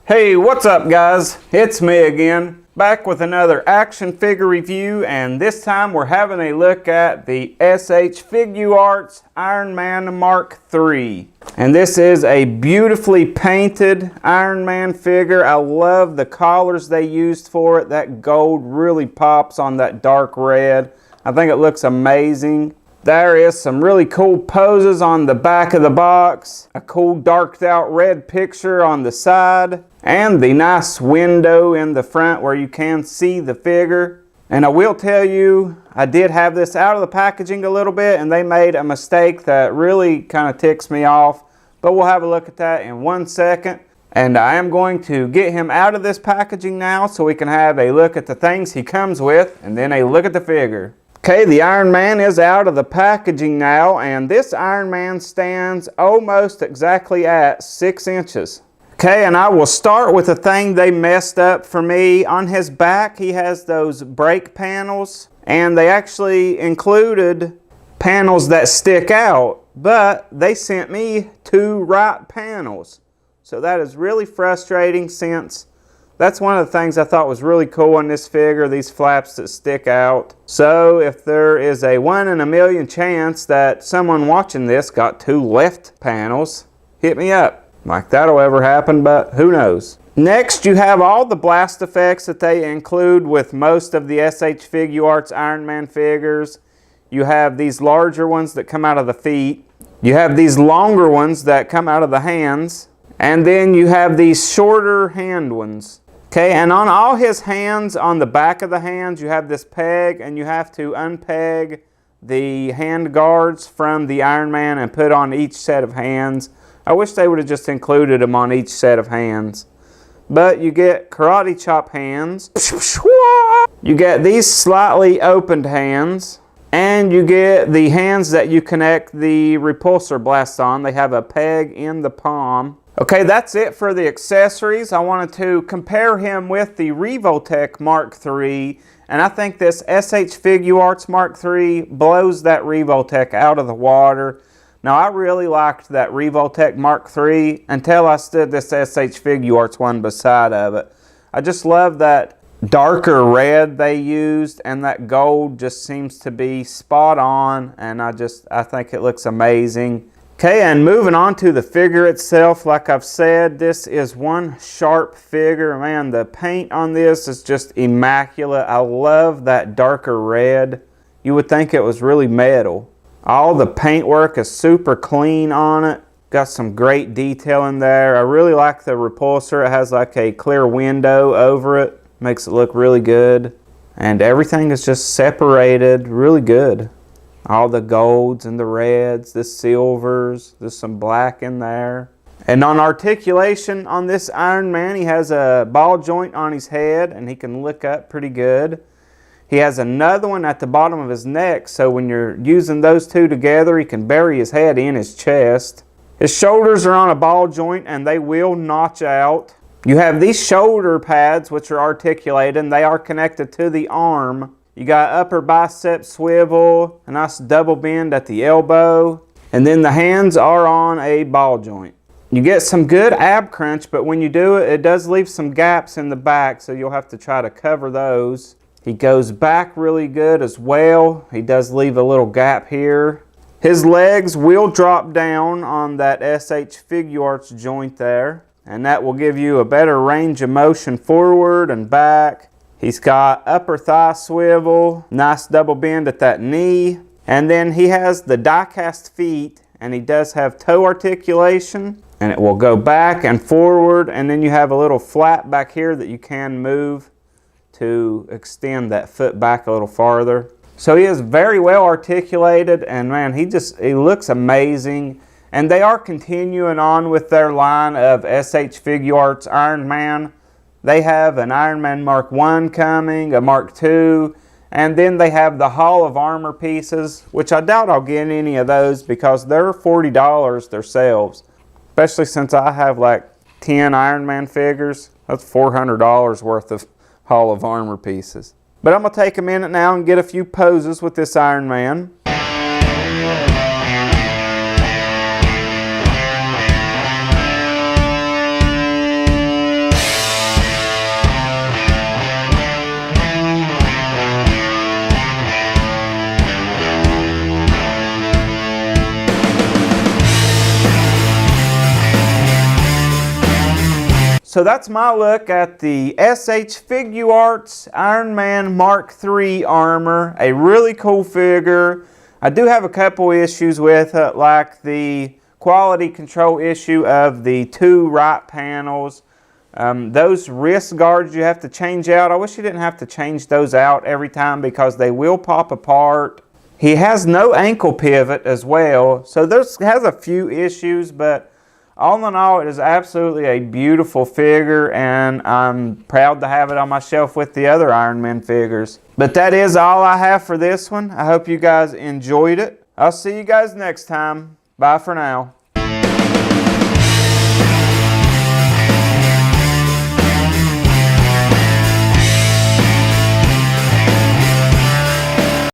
Hey, what's up guys? It's me again, back with another action figure review, and this time we're having a look at the Figuarts Iron Man Mark III. And this is a beautifully painted Iron Man figure. I love the collars they used for it. That gold really pops on that dark red. I think it looks amazing. There is some really cool poses on the back of the box, a cool darked out red picture on the side, and the nice window in the front where you can see the figure. And I will tell you, I did have this out of the packaging a little bit and they made a mistake that really kind of ticks me off, but we'll have a look at that in 1 second. And I am going to get him out of this packaging now so we can have a look at the things he comes with and then a look at the figure. Okay, the Iron Man is out of the packaging now, and this Iron Man stands almost exactly at 6 inches. Okay, and I will start with the thing they messed up for me. On his back, he has those brake panels, and they actually included panels that stick out, but they sent me 2 right panels. So that is really frustrating, since that's one of the things I thought was really cool on this figure, these flaps that stick out. So if there is a 1 in a million chance that someone watching this got 2 left panels, hit me up. Like that'll ever happen, but who knows. Next, you have all the blast effects that they include with most of the Figuarts Iron Man figures. You have these larger ones that come out of the feet. You have these longer ones that come out of the hands. And then you have these shorter hand ones. Okay, and on all his hands, on the back of the hands, you have this peg, and you have to unpeg the hand guards from the Iron Man and put on each set of hands. I wish they would have just included them on each set of hands. But you get karate chop hands. You get these slightly opened hands. And you get the hands that you connect the repulsor blast on. They have a peg in the palm. Okay, that's it for the accessories. I wanted to compare him with the Revoltech Mark III, and I think this Figuarts Mark III blows that Revoltech out of the water. Now, I really liked that Revoltech Mark III until I stood this Figuarts one beside of it. I just love that darker red they used, and that gold just seems to be spot on, and I think it looks amazing. Okay, and moving on to the figure itself, like I've said, this is one sharp figure. Man, the paint on this is just immaculate. I love that darker red. You would think it was really metal. All the paintwork is super clean on it. Got some great detail in there. I really like the repulsor. It has like a clear window over it. Makes it look really good. And everything is just separated really good. All the golds and the reds, the silvers, there's some black in there. And on articulation on this Iron Man, he has a ball joint on his head and he can look up pretty good. He has another one at the bottom of his neck, so when you're using those two together, he can bury his head in his chest. His shoulders are on a ball joint and they will notch out. You have these shoulder pads which are articulated and they are connected to the arm. You got upper bicep swivel, a nice double bend at the elbow, and then the hands are on a ball joint. You get some good ab crunch, but when you do it, it does leave some gaps in the back, so you'll have to try to cover those. He goes back really good as well. He does leave a little gap here. His legs will drop down on that Figuarts joint there, and that will give you a better range of motion forward and back. He's got upper thigh swivel, nice double bend at that knee, and then he has the die-cast feet, and he does have toe articulation, and it will go back and forward, and then you have a little flap back here that you can move to extend that foot back a little farther. So he is very well articulated, and man, he looks amazing. And they are continuing on with their line of Figuarts Iron Man. They have an Iron Man Mark I coming, a Mark II, and then they have the Hall of Armor pieces, which I doubt I'll get any of those because they're $40 themselves. Especially since I have like 10 Iron Man figures. That's $400 worth of Hall of Armor pieces. But I'm going to take a minute now and get a few poses with this Iron Man. So that's my look at the SH Figuarts Iron Man Mark III armor. A really cool figure. I do have a couple issues with it, like the quality control issue of the two right panels. Those wrist guards you have to change out. I wish you didn't have to change those out every time because they will pop apart. He has no ankle pivot as well, so this has a few issues, but all in all, it is absolutely a beautiful figure, and I'm proud to have it on my shelf with the other Iron Man figures. But that is all I have for this one. I hope you guys enjoyed it. I'll see you guys next time. Bye for now.